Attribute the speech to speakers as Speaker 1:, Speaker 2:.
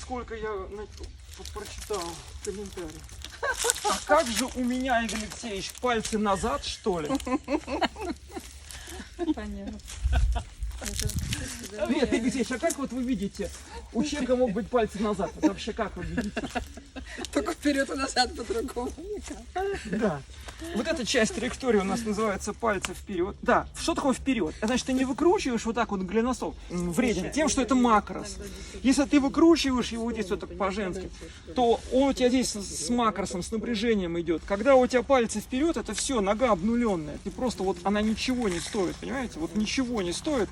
Speaker 1: сколько я прочитал комментарий. А как же у меня, Игорь Алексеевич, пальцы назад, что ли?
Speaker 2: Понятно.
Speaker 1: Нет, Игорь Алексеевич, а как вот вы видите, у человека могут быть пальцы назад? Вот вообще как вы видите?
Speaker 2: Только вперед и назад по-другому никак.
Speaker 1: Да. Вот эта часть траектории у нас называется пальцы вперед. Да, что такое вперед? Это значит, ты не выкручиваешь вот так вот голеностоп. Вреден тем, что это макрос. Если ты выкручиваешь его здесь вот так по-женски, то он у тебя здесь с макросом, с напряжением идет. Когда у тебя пальцы вперед, это все, нога обнуленная. Ты просто вот, она ничего не стоит, понимаете? Вот ничего не стоит.